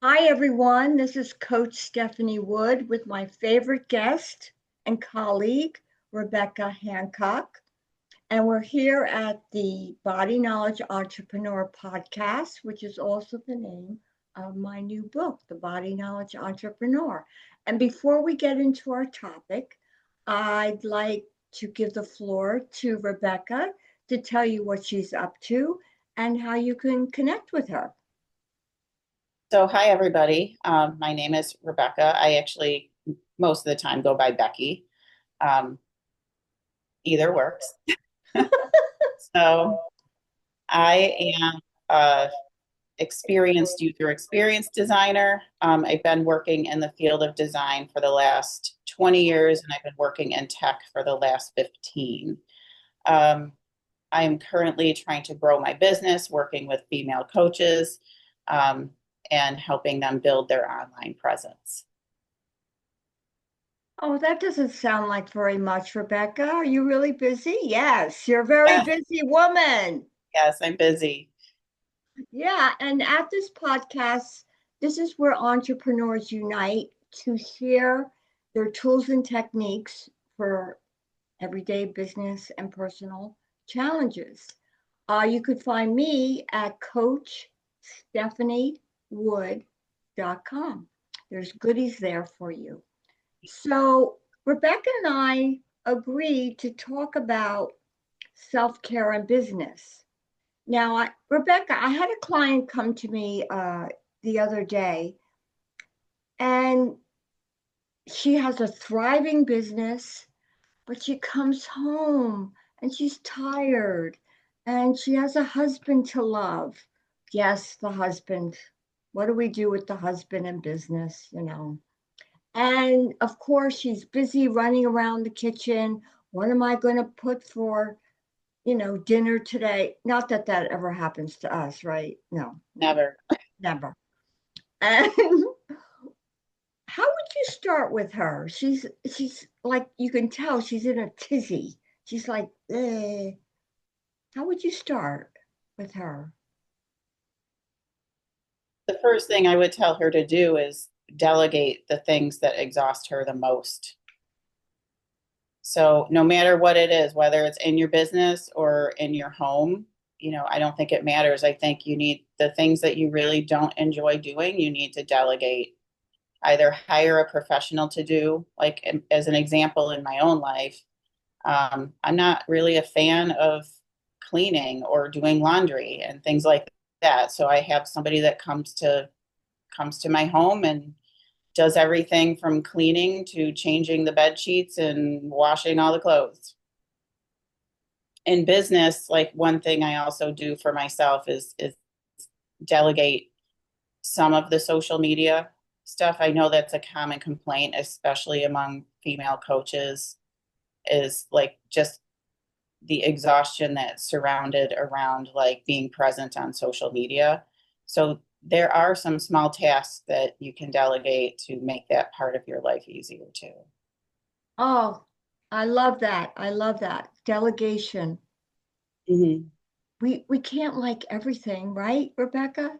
Hi, everyone. This is Coach Stephanie Wood with my favorite guest and colleague, Rebecca Hancock. And we're here at the Body Knowledge Entrepreneur podcast, which is also the name of my new book, The Body Knowledge Entrepreneur. And before we get into our topic, I'd like to give the floor to Rebecca to tell you what she's up to and how you can connect with her. So, hi everybody. My name is Rebecca. I actually most of the time go by Becky. Um, Either works. So, I am a experienced user experience designer. I've been working in the field of design for the last 20 years, and I've been working in tech for the last 15. Um, I'm currently trying to grow my business, working with female coaches, um, and helping them build their online presence. Oh, that doesn't sound like very much, Rebecca. Are you really busy? Yes, you're a very Yes, busy woman. yes, I'm busy. Yeah, and at this podcast, this is where entrepreneurs unite to share their tools and techniques for everyday business and personal challenges. You could find me at CoachStephanieWood.com. There's goodies there for you. So, Rebecca and I agreed to talk about self care and business. Now, Rebecca, I had a client come to me the other day, and she has a thriving business, but she comes home and she's tired and she has a husband to love. Yes, the husband. What do we do with the husband in business? And of course, she's busy running around the kitchen. What am I going to put for dinner today? Not that that ever happens to us, right? No, Never. never. And how would you start with her? She's like you can tell she's in a tizzy. She's like, eh. How would you start with her? The first thing I would tell her to do is delegate the things that exhaust her the most. So, no matter what it is, whether it's in your business or in your home, I don't think it matters. I think you need the things that you really don't enjoy doing, you need to delegate. Either hire a professional to do, like as an example in my own life, I'm not really a fan of cleaning or doing laundry and things like that. So I have somebody that comes to my home and does everything from cleaning to changing the bed sheets and washing all the clothes. In business, like one thing I also do for myself is delegate some of the social media stuff. I know that's a common complaint, especially among female coaches, is like just the exhaustion that's surrounded around like being present on social media. So there are some small tasks that you can delegate to make that part of your life easier too. Oh, I love that. I love that. Delegation. Hmm. We can't like everything, right, Rebecca?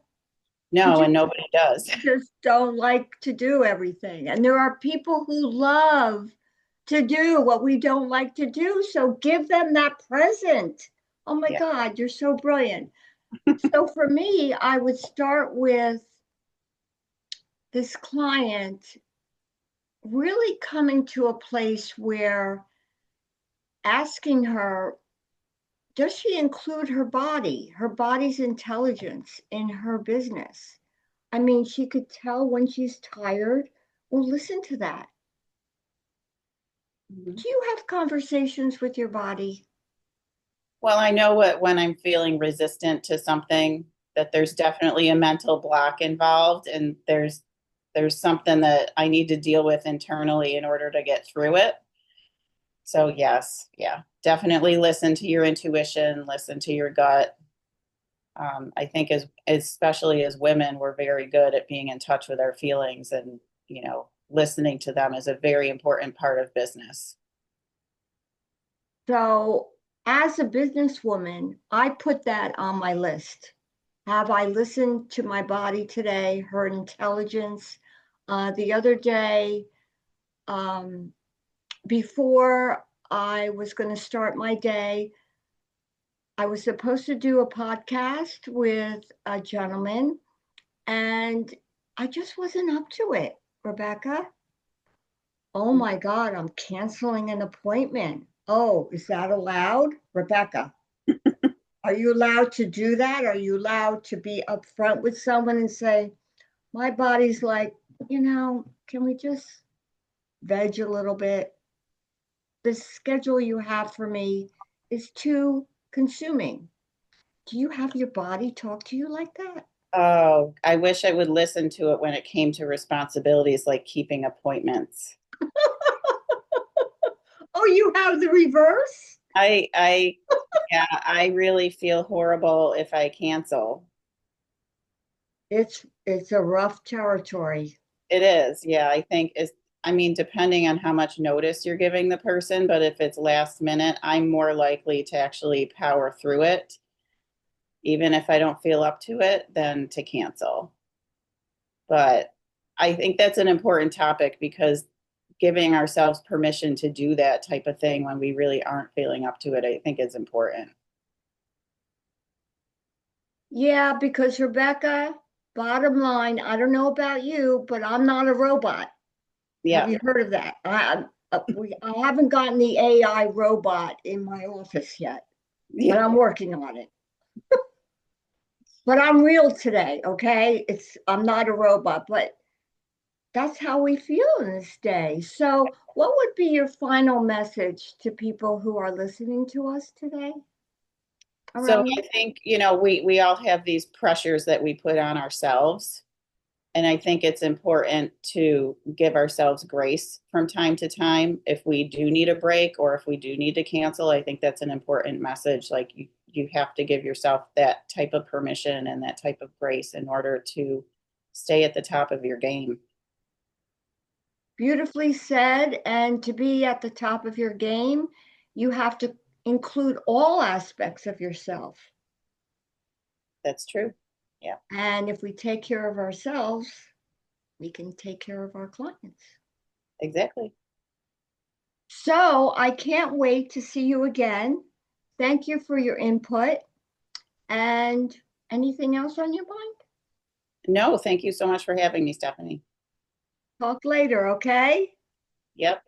We No, just and nobody does. we just don't like to do everything. And there are people who love to do what we don't like to do. So give them that present. Oh my Yeah. God, you're so brilliant. So for me, I would start with this client really coming to a place where asking her, does she include her body's intelligence in her business? I mean, she could tell when she's tired. Well, listen to that. Mhm. Do you have conversations with your body? Well, I know what when I'm feeling resistant to something, that there's definitely a mental block involved, and there's something that I need to deal with internally in order to get through it. So yes, yeah, definitely listen to your intuition, listen to your gut. I think especially as women, we're very good at being in touch with our feelings, and listening to them is a very important part of business. So, as a businesswoman, I put that on my list. Have I listened to my body today, her intelligence? The other day, before I was going to start my day, I was supposed to do a podcast with a gentleman, and I just wasn't up to it, Rebecca. Oh my God, I'm canceling an appointment. Oh, is that allowed? Rebecca, are you allowed to do that? Are you allowed to be upfront with someone and say, my body's like, can we just veg a little bit? The schedule you have for me is too consuming. Do you have your body talk to you like that? Oh, I wish I would listen to it when it came to responsibilities like keeping appointments. Oh, you have the reverse? I, yeah, I really feel horrible if I cancel. It's a rough territory. It is, yeah, I mean, depending on how much notice you're giving the person, but if it's last minute, I'm more likely to actually power through it, even if I don't feel up to it, than to cancel. But I think that's an important topic because giving ourselves permission to do that type of thing when we really aren't feeling up to it, I think is important. Yeah, because Rebecca, bottom line, I don't know about you, but I'm not a robot. Have Yeah, you heard of that? I haven't gotten the AI robot in my office yet, but yeah. I'm working on it. But I'm real today, okay? I'm not a robot, but that's how we feel in this day. So, what would be your final message to people who are listening to us today So around I this? think, we all have these pressures that we put on ourselves. And I think it's important to give ourselves grace from time to time if we do need a break or if we do need to cancel. I think that's an important message. Like you have to give yourself that type of permission and that type of grace in order to stay at the top of your game. Beautifully said. And to be at the top of your game, you have to include all aspects of yourself. That's true. Yeah, And if we take care of ourselves, we can take care of our clients. exactly. So I can't wait to see you again. Thank you for your input. And anything else on your mind? No, thank you so much for having me, Stephanie. Talk later, okay? Yep.